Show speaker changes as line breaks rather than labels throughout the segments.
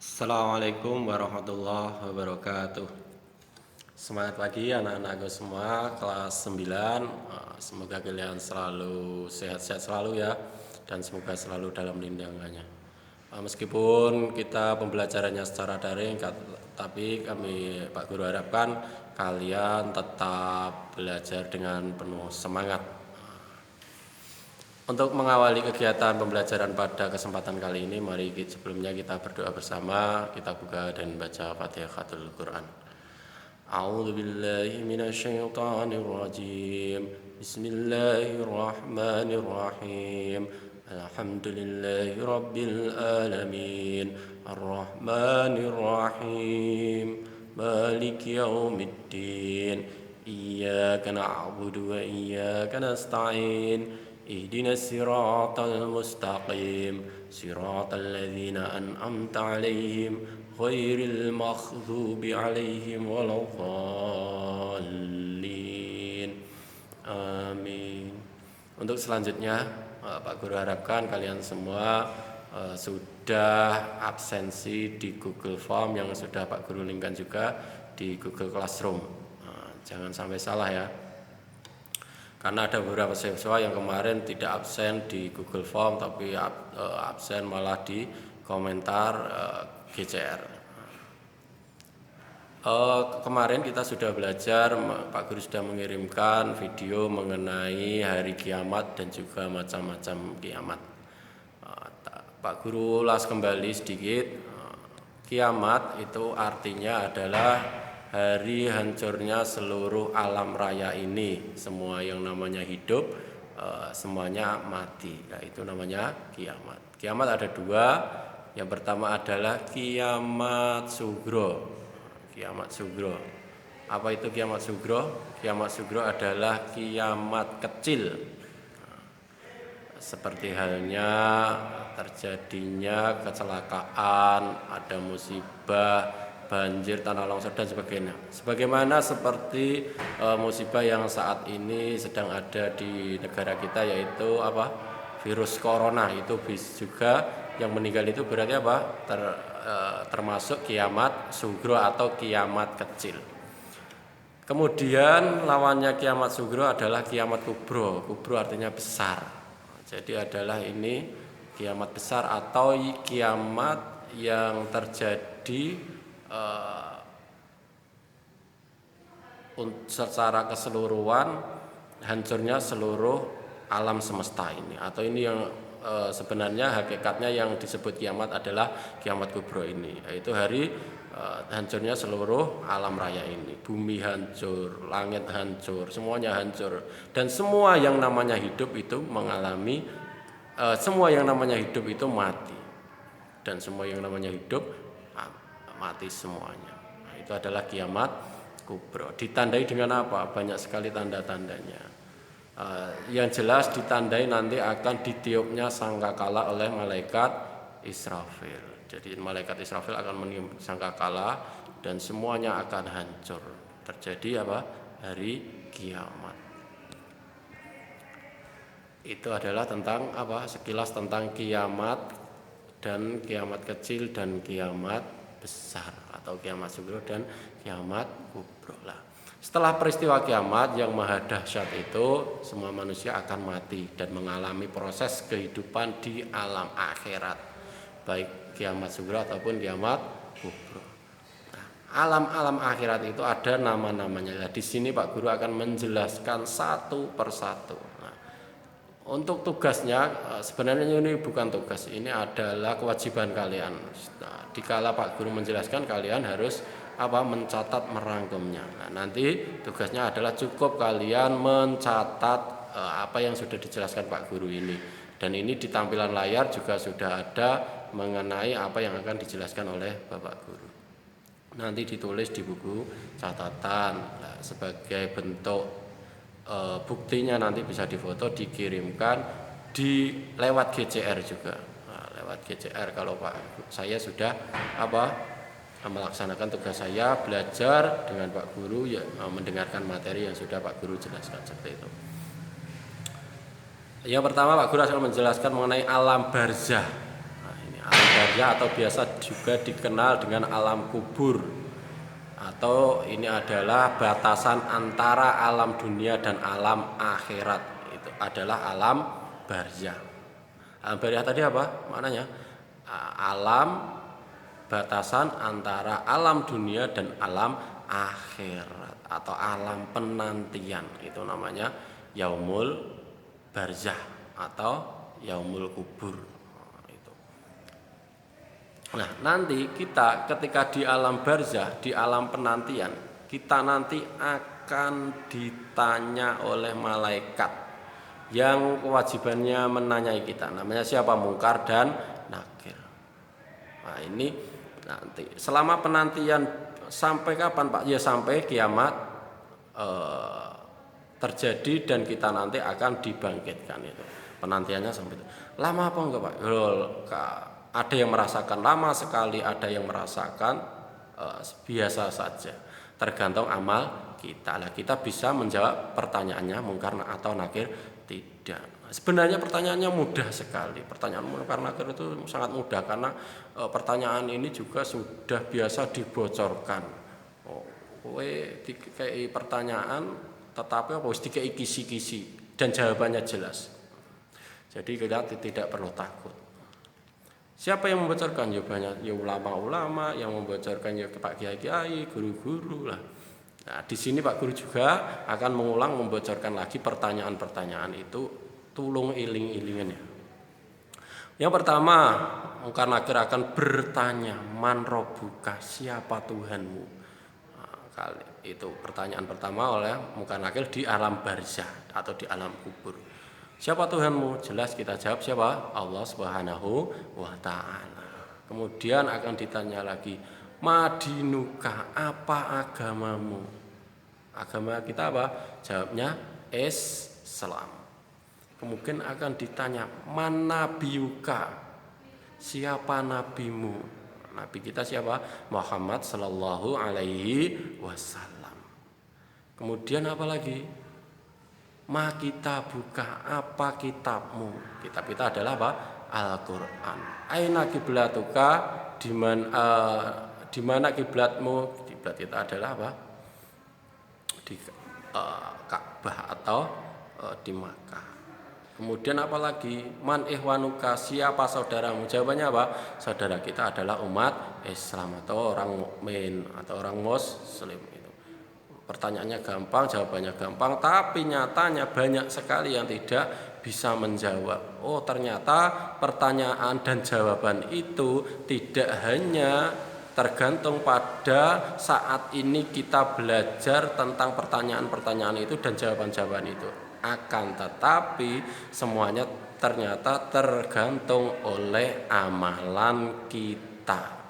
Assalamualaikum warahmatullahi wabarakatuh. Semangat pagi anak-anakku semua kelas 9. Semoga kalian selalu sehat-sehat selalu ya, dan semoga selalu dalam lindungannya. Meskipun kita pembelajarannya secara daring, tapi kami Pak Guru harapkan kalian tetap belajar dengan penuh semangat. Untuk mengawali kegiatan pembelajaran pada kesempatan kali ini, mari sebelumnya kita berdoa bersama. Kita buka dan baca Fatihatul Quran. A'udzu billahi minasyaitonir rajim. Bismillahirrahmanirrahim. Alhamdulillahi rabbil alamin. Arrahmanir rahim. Maliki yaumiddin. Iyyaka na'budu wa iyyaka nasta'in. اهدنا الصراط المستقيم صراط الذين أنعمت عليهم غير المغضوب عليهم ولا الضالين آمين. Untuk selanjutnya Pak Guru harapkan kalian semua sudah absensi di Google Form yang sudah Pak Guru linkkan juga di Google Classroom. Jangan sampai salah ya. Karena ada beberapa siswa yang kemarin tidak absen di Google Form, tapi absen malah di komentar GCR. Kemarin kita sudah belajar, Pak Guru sudah mengirimkan video mengenai hari kiamat dan juga macam-macam kiamat. Pak Guru ulas kembali sedikit. Kiamat itu artinya adalah hari hancurnya seluruh alam raya ini. Semua yang namanya hidup, semuanya mati. Nah, itu namanya kiamat. Kiamat ada dua. Yang pertama adalah kiamat sugro. Kiamat sugro. Apa itu kiamat sugro? Kiamat sugro adalah kiamat kecil. Seperti halnya terjadinya kecelakaan, ada musibah, banjir, tanah longsor dan sebagainya. Sebagaimana seperti musibah yang saat ini sedang ada di negara kita, yaitu virus corona. Itu juga yang meninggal itu berarti termasuk kiamat sugro atau kiamat kecil. Kemudian lawannya kiamat sugro adalah kiamat kubro. Kubro artinya besar. Jadi adalah ini kiamat besar atau kiamat yang terjadi secara keseluruhan, hancurnya seluruh alam semesta ini. Atau ini yang sebenarnya hakikatnya yang disebut kiamat adalah kiamat kubro ini, yaitu hari hancurnya seluruh alam raya ini. Bumi hancur, langit hancur, semuanya hancur. Dan semua yang namanya hidup itu mengalami, semua yang namanya hidup itu mati. Dan semua yang namanya hidup mati semuanya. Nah, itu adalah kiamat kubro. Ditandai dengan apa? Banyak sekali tanda-tandanya. Yang jelas ditandai nanti akan ditiupnya sangkakala oleh malaikat Israfil. Jadi malaikat Israfil akan meniup sangkakala dan semuanya akan hancur. Terjadi hari kiamat. Itu adalah tentang sekilas tentang kiamat dan kiamat kecil dan kiamat besar atau kiamat sugro dan kiamat kubro lah. Setelah peristiwa kiamat yang maha dahsyat itu, semua manusia akan mati dan mengalami proses kehidupan di alam akhirat, baik kiamat sugro ataupun kiamat kubro. Nah, alam-alam akhirat itu ada nama-namanya. Nah, di sini Pak Guru akan menjelaskan satu persatu. Untuk tugasnya sebenarnya ini bukan tugas, ini adalah kewajiban kalian. Nah, dikala Pak Guru menjelaskan, kalian harus mencatat, merangkumnya. Nah, nanti tugasnya adalah cukup kalian mencatat apa yang sudah dijelaskan Pak Guru ini. Dan ini di tampilan layar juga sudah ada mengenai apa yang akan dijelaskan oleh Bapak Guru. Nanti ditulis di buku catatan. Nah, sebagai bentuk buktinya nanti bisa difoto, dikirimkan lewat GCR juga. Nah, lewat GCR kalau saya sudah melaksanakan tugas saya, belajar dengan Pak Guru ya, mendengarkan materi yang sudah Pak Guru jelaskan seperti itu. Yang pertama Pak Guru akan menjelaskan mengenai alam barzah. Nah, ini alam barzah atau biasa juga dikenal dengan alam kubur, atau ini adalah batasan antara alam dunia dan alam akhirat. Itu adalah alam barzah. Alam barzah tadi apa maknanya? Alam batasan antara alam dunia dan alam akhirat atau alam penantian, itu namanya yaumul barzah atau yaumul kubur. Nah, nanti kita ketika di alam barzah, di alam penantian, kita nanti akan ditanya oleh malaikat yang kewajibannya menanyai kita. Namanya siapa? Mungkar dan nakir. Nah, ini nanti selama penantian sampai kapan, Pak? Ya sampai kiamat terjadi dan kita nanti akan dibangkitkan. Itu penantiannya sampai itu. Lama apa enggak, Pak? Ada yang merasakan lama sekali, ada yang merasakan biasa saja, tergantung amal kita. Lah kita bisa menjawab pertanyaannya mungkar atau nakir tidak. Sebenarnya pertanyaannya mudah sekali. Pertanyaan mungkar nakir itu sangat mudah karena pertanyaan ini juga sudah biasa dibocorkan. Dikai pertanyaan tetapi apa wis dikai kisi-kisi dan jawabannya jelas. Jadi kita tidak perlu takut. Siapa yang membocorkan? Ya banyak, ya ulama-ulama yang membocorkan, ya Pak Kiai-kiai, guru-guru lah. Nah, di sini Pak Guru juga akan mengulang membocorkan lagi pertanyaan-pertanyaan itu, tulung iling-ilingannya. Yang pertama, mungkar nakir akan bertanya, man robuka, siapa Tuhanmu? Nah, kali itu pertanyaan pertama oleh mungkar nakir di alam barzah atau di alam kubur. Siapa Tuhanmu? Jelas kita jawab siapa? Allah Subhanahu wa ta'ala. Kemudian akan ditanya lagi, madinuka, apa agamamu? Agama kita apa? Jawabnya Islam. Kemudian akan ditanya, man nabiyuka, siapa nabimu? Nabi kita siapa? Muhammad sallallahu alaihi wasallam. Kemudian apa lagi? Ma kita buka, apa kitabmu? Kitab kita adalah apa? Al-Qur'an. Aina kiblatuka, di mana kiblatmu? Kiblat kita adalah apa? Di Ka'bah atau di Makkah. Kemudian apalagi? Man ihwanuka, siapa saudaramu? Jawabannya apa? Saudara kita adalah umat Islam atau orang mukmin atau orang muslim. Pertanyaannya gampang, jawabannya gampang, tapi nyatanya banyak sekali yang tidak bisa menjawab. Oh, ternyata pertanyaan dan jawaban itu tidak hanya tergantung pada saat ini kita belajar tentang pertanyaan-pertanyaan itu dan jawaban-jawaban itu. Akan tetapi semuanya ternyata tergantung oleh amalan kita.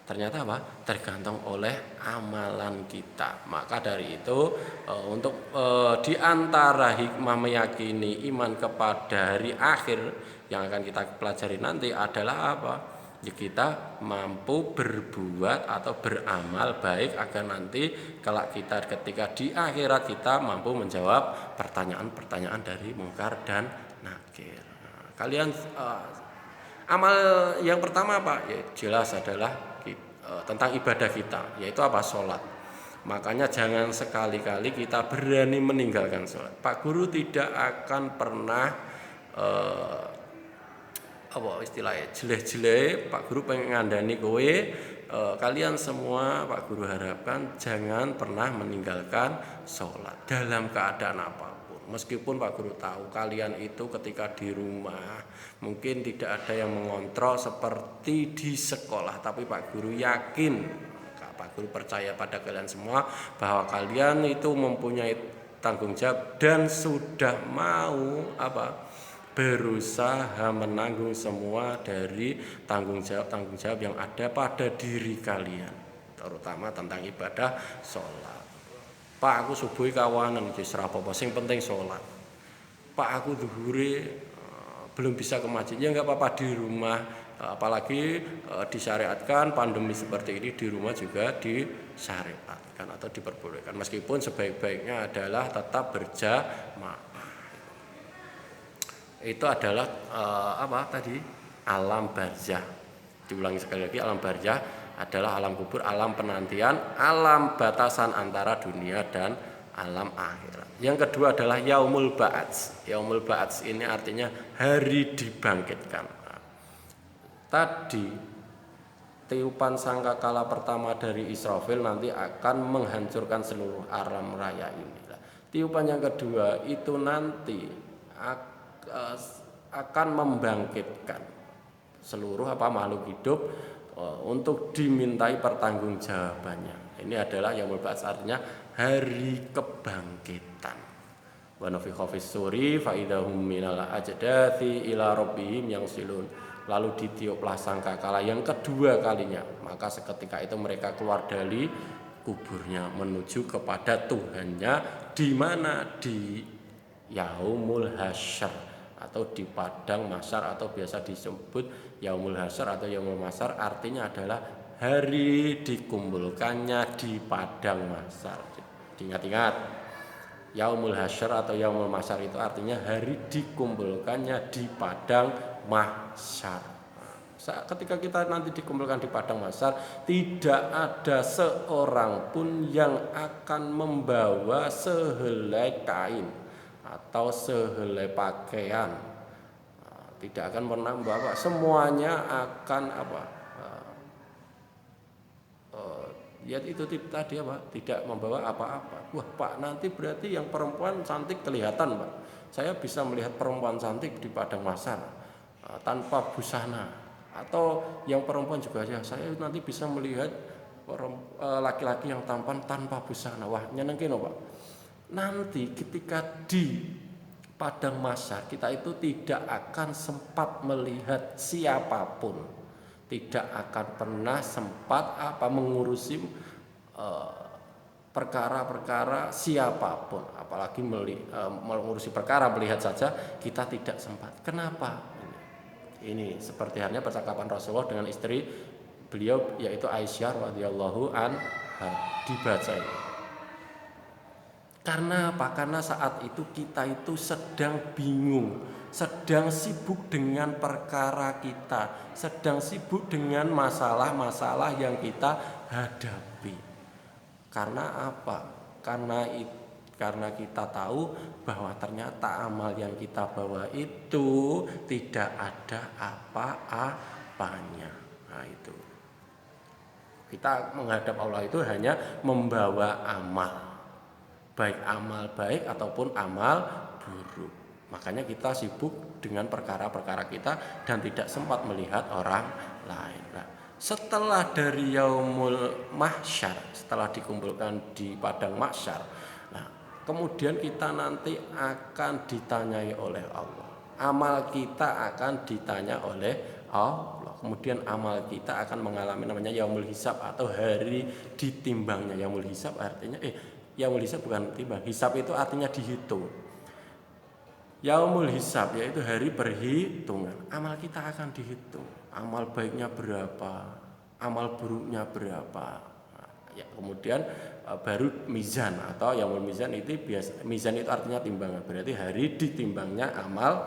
Ternyata apa? Tergantung oleh amalan kita. Maka dari itu untuk di antara hikmah meyakini iman kepada hari akhir yang akan kita pelajari nanti adalah apa? Ya kita mampu berbuat atau beramal baik agar nanti kelak kita ketika di akhirat kita mampu menjawab pertanyaan-pertanyaan dari mungkar dan nakir. Nah, kalian amal yang pertama apa? Ya jelas adalah tentang ibadah kita, yaitu apa? Sholat. Makanya jangan sekali-kali kita berani meninggalkan sholat. Pak Guru tidak akan pernah apa istilahnya jeleh-jeleh. Pak Guru pengen ngandani kowe, kalian semua Pak Guru harapkan jangan pernah meninggalkan sholat dalam keadaan apapun. Meskipun Pak Guru tahu kalian itu ketika di rumah mungkin tidak ada yang mengontrol seperti di sekolah, tapi Pak Guru yakin, Pak Guru percaya pada kalian semua bahwa kalian itu mempunyai tanggung jawab dan sudah mau berusaha menanggung semua dari tanggung jawab yang ada pada diri kalian, terutama tentang ibadah sholat. Pak, aku subuhi kawanan wis rapopo, sing penting sholat. Pak, aku zuhure belum bisa ke masjid, ya enggak apa-apa di rumah. Apalagi disyariatkan pandemi seperti ini, di rumah juga disyariatkan atau diperbolehkan. Meskipun sebaik-baiknya adalah tetap berjamaah. Itu adalah alam barzah. Diulangi sekali lagi, alam barzah adalah alam kubur, alam penantian, alam batasan antara dunia dan alam akhirat. Yang kedua adalah yaumul ba'ats. Yaumul ba'ats ini artinya hari dibangkitkan. Tadi tiupan sangkakala pertama dari Israfil nanti akan menghancurkan seluruh alam raya ini. Tiupan yang kedua itu nanti akan membangkitkan seluruh makhluk hidup untuk dimintai pertanggungjawabannya. Ini adalah yaumul ba'ats, artinya hari kebangkitan. Wa nufikha fis suri fa idahum minal ajdathi ila rabbihim yansilun. Lalu ditiuplah sangkakala yang kedua kalinya, maka seketika itu mereka keluar dari kuburnya menuju kepada Tuhannya, di mana di yaumul hasyr atau di padang mahsyar, atau biasa disebut yaumul hasyr atau yaumul mahsyar, artinya adalah hari dikumpulkannya di padang mahsyar. Diingat-ingat, yaumul hasyr atau yaumul mahsyar itu artinya hari dikumpulkannya di padang mahsyar. Ketika kita nanti dikumpulkan di padang mahsyar, tidak ada seorang pun yang akan membawa sehelai kain atau sehelai pakaian. Tidak akan pernah membawa, semuanya akan ya itu tadi tidak membawa apa-apa. Wah Pak, nanti berarti yang perempuan cantik kelihatan Pak. Saya bisa melihat perempuan cantik di padang mahsyar tanpa busana. Atau yang perempuan juga, ya saya nanti bisa melihat laki-laki yang tampan tanpa busana. Wah nyenengin Pak. Nanti ketika di padang mahsyar kita itu tidak akan sempat melihat siapapun, tidak akan pernah sempat mengurusi perkara-perkara siapapun, apalagi mengurusi perkara melihat saja kita tidak sempat. Kenapa? Ini seperti halnya percakapan Rasulullah dengan istri beliau, yaitu Aisyah radhiyallahu anha, dibaca ini. Karena apa? Karena saat itu kita itu sedang bingung, sedang sibuk dengan perkara kita, sedang sibuk dengan masalah-masalah yang kita hadapi. Karena apa? Karena kita tahu bahwa ternyata amal yang kita bawa itu tidak ada apa-apanya. Nah itu, kita menghadap Allah itu hanya membawa amal, baik amal baik ataupun amal buruk. Makanya kita sibuk dengan perkara-perkara kita dan tidak sempat melihat orang lain. Nah, setelah dari yaumul mahsyar, setelah dikumpulkan di padang mahsyar, kemudian kita nanti akan ditanyai oleh Allah. Amal kita akan ditanya oleh Allah. Kemudian amal kita akan mengalami namanya yaumul hisab atau hari ditimbangnya. Yaumul hisab artinya yaumul hisab bukan timbang. Hisab itu artinya dihitung. Yaumul hisab yaitu hari perhitungan. Amal kita akan dihitung. Amal baiknya berapa? Amal buruknya berapa? Ya, kemudian baru mizan atau yaumul mizan itu biasa. Mizan itu artinya timbangan, berarti hari ditimbangnya amal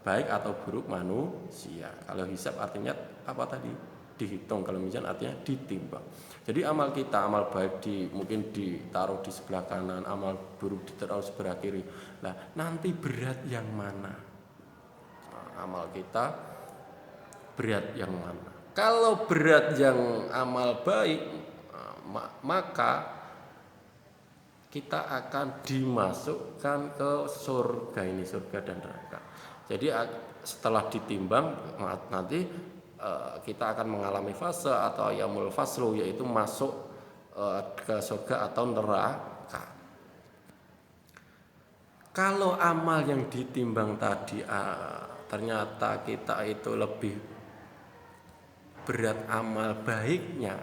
baik atau buruk manusia. Kalau hisab artinya apa tadi? Dihitung. Kalau mizan artinya ditimbang. Jadi amal kita, amal baik mungkin ditaruh di sebelah kanan, amal buruk ditaruh sebelah kiri. Nah, nanti berat yang mana? Amal kita berat yang mana? Kalau berat yang amal baik, maka kita akan dimasukkan ke surga. Ini surga dan neraka. Jadi setelah ditimbang nanti kita akan mengalami fase atau yaumul faslu, yaitu masuk ke surga atau neraka. Kalau amal yang ditimbang tadi ternyata kita itu lebih berat amal baiknya,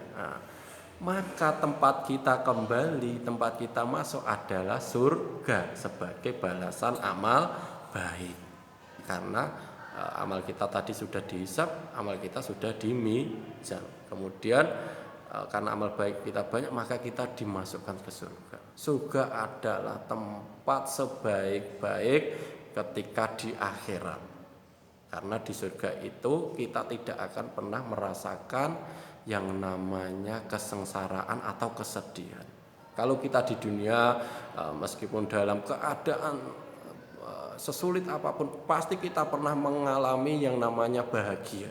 maka tempat kita kembali, tempat kita masuk adalah surga sebagai balasan amal baik. Karena amal kita tadi sudah dihisab, amal kita sudah dimizan. Kemudian karena amal baik kita banyak, maka kita dimasukkan ke surga. Surga adalah tempat sebaik-baik ketika di akhirat. Karena di surga itu kita tidak akan pernah merasakan yang namanya kesengsaraan atau kesedihan. Kalau kita di dunia meskipun dalam keadaan sesulit apapun, pasti kita pernah mengalami yang namanya bahagia,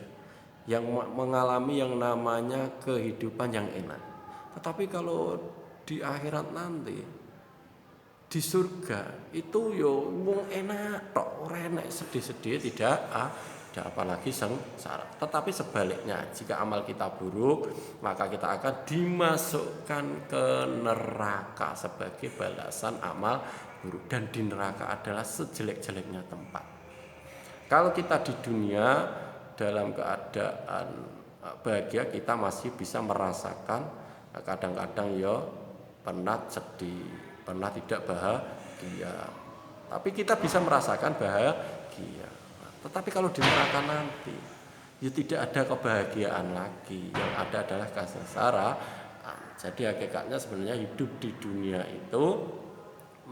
yang mengalami yang namanya kehidupan yang enak. Tetapi kalau di akhirat nanti, di surga itu yo mung enak tok, ora enak sedih-sedih, tidak ada, apalagi sengsara. Tetapi sebaliknya, jika amal kita buruk, maka kita akan dimasukkan ke neraka sebagai balasan amal buruk, dan di neraka adalah sejelek-jeleknya tempat. Kalau kita di dunia dalam keadaan bahagia, kita masih bisa merasakan kadang-kadang ya penat, sedih, pernah tidak bahagia, tapi kita bisa merasakan bahagia. Tetapi kalau di neraka nanti, ya tidak ada kebahagiaan lagi, yang ada adalah kesengsaraan. Jadi hakikatnya sebenarnya hidup di dunia itu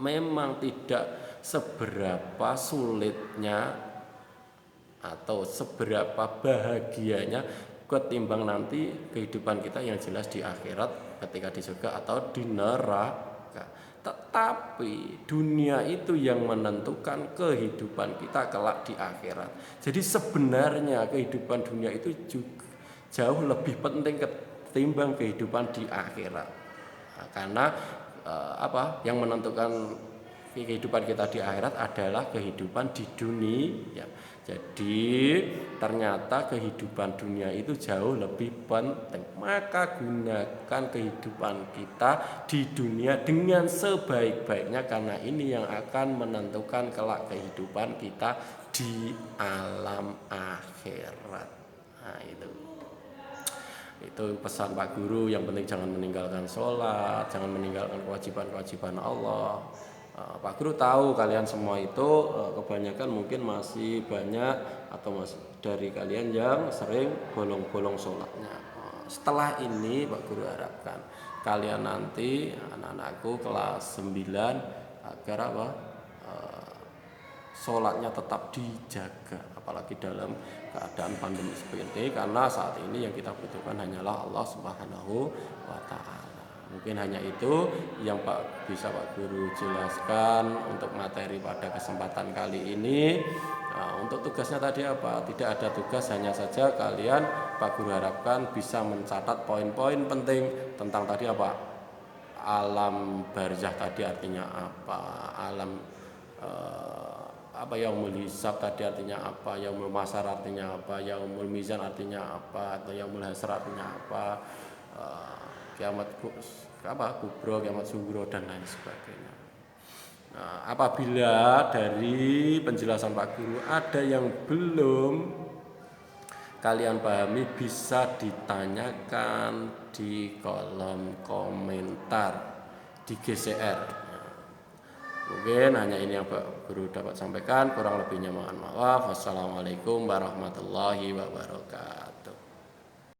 memang tidak seberapa sulitnya atau seberapa bahagianya ketimbang nanti kehidupan kita yang jelas di akhirat ketika di surga atau di neraka. Tetapi dunia itu yang menentukan kehidupan kita kelak di akhirat. Jadi sebenarnya kehidupan dunia itu juga jauh lebih penting ketimbang kehidupan di akhirat. Nah, karena yang menentukan kehidupan kita di akhirat adalah kehidupan di dunia. Jadi ternyata kehidupan dunia itu jauh lebih penting. Maka gunakan kehidupan kita di dunia dengan sebaik-baiknya, karena ini yang akan menentukan kelak kehidupan kita di alam akhirat. Nah, itu pesan Pak Guru. Yang penting jangan meninggalkan sholat, jangan meninggalkan kewajiban-kewajiban Allah. Pak Guru tahu kalian semua itu kebanyakan mungkin masih banyak atau masih dari kalian yang sering bolong-bolong sholatnya. Setelah ini Pak Guru harapkan kalian nanti, anak-anakku kelas 9, agar sholatnya tetap dijaga, apalagi dalam keadaan pandemi seperti ini, karena saat ini yang kita butuhkan hanyalah Allah Subhanahu wa Ta'ala. Mungkin hanya itu yang bisa Pak Guru jelaskan untuk materi pada kesempatan kali ini. Untuk tugasnya tadi apa? Tidak ada tugas, hanya saja kalian Pak Guru harapkan bisa mencatat poin-poin penting tentang tadi apa? Alam barzah tadi artinya apa? Alam yaumul hisab tadi artinya apa? Yaumul masar artinya apa? Yaumul mizan artinya apa? Atau yaumul hasr artinya apa? Kiamat kubro, kiamat sugro, dan lain sebagainya. Nah, apabila dari penjelasan Pak Guru ada yang belum kalian pahami, bisa ditanyakan di kolom komentar di GCR. Mungkin hanya ini yang Pak Guru dapat sampaikan, kurang lebihnya mohon maaf. Wassalamualaikum warahmatullahi wabarakatuh.